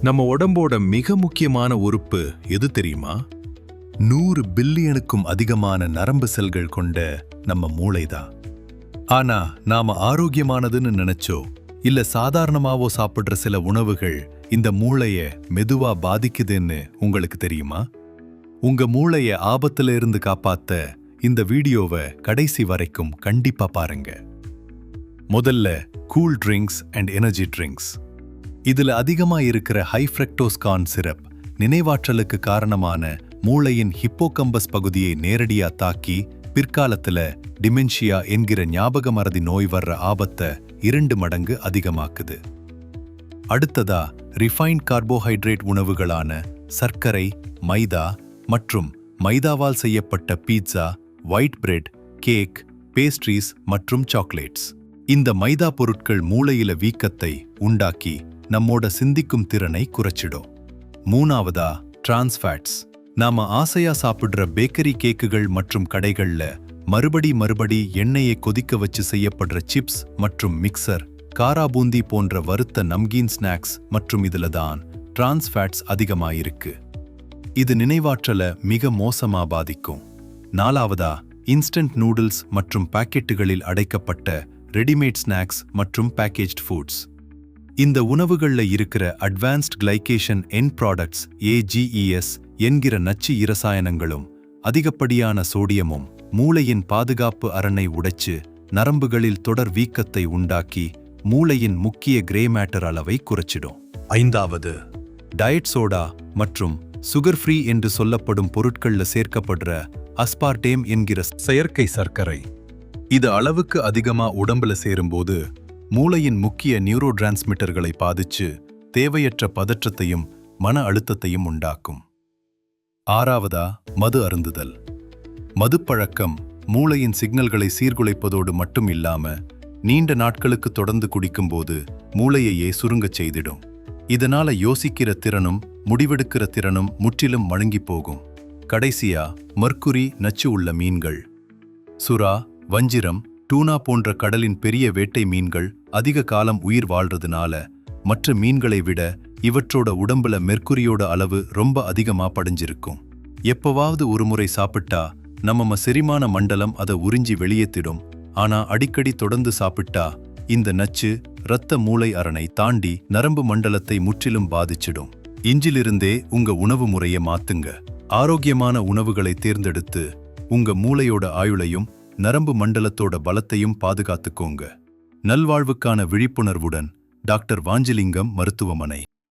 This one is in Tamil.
நம்ம உடம்போட மிக முக்கியமான உறுப்பு எது தெரியுமா? 100 பில்லியனுக்கும் அதிகமான நரம்பு செல்கள் கொண்ட நம்ம மூளைதான். ஆனா நாம ஆரோக்கியமானதுன்னு நினைச்சோ இல்ல சாதாரணமாவோ சாப்பிடுற சில உணவுகள் இந்த மூளைய மெதுவா பாதிக்குதுன்னு உங்களுக்கு தெரியுமா? உங்க மூளைய ஆபத்துல இருந்து காப்பாத்த இந்த வீடியோவை கடைசி வரைக்கும் கண்டிப்பா பாருங்க. முதல்ல cool drinks and energy drinks. இதுல அதிகமா இருக்கிற ஹை ஃப்ரக்டோஸ் கார்ன் சிரப் நினைவாற்றலுக்கு காரணமான மூளையின் ஹிப்போகம்பஸ் பகுதியை நேரடியா தாக்கி பிற்காலத்துல டிமென்ஷியா என்கிற ஞாபக மறதி நோய் வர்ற ஆபத்தை 2 மடங்கு அதிகமாக்குது. அடுத்ததா ரிஃபைன்ட் கார்போஹைட்ரேட் உணவுகளான சர்க்கரை, மைதா மற்றும் மைதாவால் செய்யப்பட்ட pizza, white bread, cake, pastries மற்றும் சாக்லேட்ஸ். இந்த மைதா பொருட்கள் மூளையில வீக்கத்தை உண்டாக்கி நம்மோட சிந்திக்கும் திறனை குறைச்சிடும். மூணாவதா டிரான்ஸ்ஃபேட்ஸ். நாம ஆசையா சாப்பிடுற பேக்கரி கேக்குகள் மற்றும் கடைகள்ல மறுபடி எண்ணெயை கொதிக்க வச்சு செய்யப்படுற சிப்ஸ் மற்றும் மிக்சர், காராபூந்தி போன்ற வறுத்த நம்கீன் ஸ்நாக்ஸ் மற்றும் இதுல தான் டிரான்ஸ்ஃபேட்ஸ் அதிகமாயிருக்கு. இது நினைவாற்றல மிக மோசமா பாதிக்கும். நாலாவதா இன்ஸ்டன்ட் நூடுல்ஸ் மற்றும் பாக்கெட்டுகளில் அடைக்கப்பட்ட ரெடிமேட் ஸ்நாக்ஸ் மற்றும் பேக்கேஜ்ட் ஃபுட்ஸ். இந்த உணவுகள்ல இருக்கிற advanced glycation end products AGEs என்கிற நச்சு இரசாயனங்களும் அதிகப்படியான சோடியமும் மூளையின் பாதுகாப்பு அரணை உடைச்சு நரம்புகளில் தொடர் வீக்கத்தை உண்டாக்கி மூளையின் முக்கிய கிரே மேட்டர் அளவை குறைச்சிடும். ஐந்தாவது டயட் சோடா மற்றும் சுகர் ஃப்ரீ என்று சொல்லப்படும் பொருட்கள்ல சேர்க்கப்படுற அஸ்பார்டேம் என்கிற செயற்கை சர்க்கரை. இது அளவுக்கு அதிகமா உடம்புல சேரும்போது மூளையின் முக்கிய நியூரோ டிரான்ஸ்மிட்டர்களை பாதிச்சு தேவையற்ற பதற்றத்தையும் மன அழுத்தத்தையும் உண்டாக்கும். ஆறாவதா மது அருந்துதல். மதுப்பழக்கம் மூளையின் சிக்னல்களை சீர்குலைப்பதோடு மட்டும் இல்லாம நீண்ட நாட்களுக்கு தொடர்ந்து குடிக்கும்போது மூளையையே சுருங்கச் செய்திடும். இதனால யோசிக்கிற திறனும் முடிவெடுக்கிற திறனும் முற்றிலும் மழுங்கி போகும். கடைசியா மர்க்குரி நச்சு உள்ள மீன்கள். சுறா, வஞ்சிரம், டூனா போன்ற கடலின் பெரிய வேட்டை மீன்கள் அதிக காலம் உயிர் வாழ்றதுனால மற்ற மீன்களை விட இவற்றோட உடம்புல மெர்க்குரியோட அளவு ரொம்ப அதிகமா படிஞ்சிருக்கும். எப்பவாவது ஒரு முறை சாப்பிட்டா நம்ம செரிமான மண்டலம் அதை உறிஞ்சி வெளியேத்திடும். ஆனா அடிக்கடி தொடர்ந்து சாப்பிட்டா இந்த நச்சு இரத்த மூளை அரணை தாண்டி நரம்பு மண்டலத்தை முற்றிலும் பாதிச்சிடும். இன்றிலிருந்தே உங்க உணவு முறையை மாத்துங்க. ஆரோக்கியமான உணவுகளை தேர்ந்தெடுத்து உங்க மூளையோட ஆயுளையும் நரம்பு மண்டலத்தோட பலத்தையும் பாதுகாத்துக்கோங்க. நல்வாழ்வுக்கான விழிப்புணர்வுடன் டாக்டர் வாஞ்சிலிங்கம் மருத்துவமனை.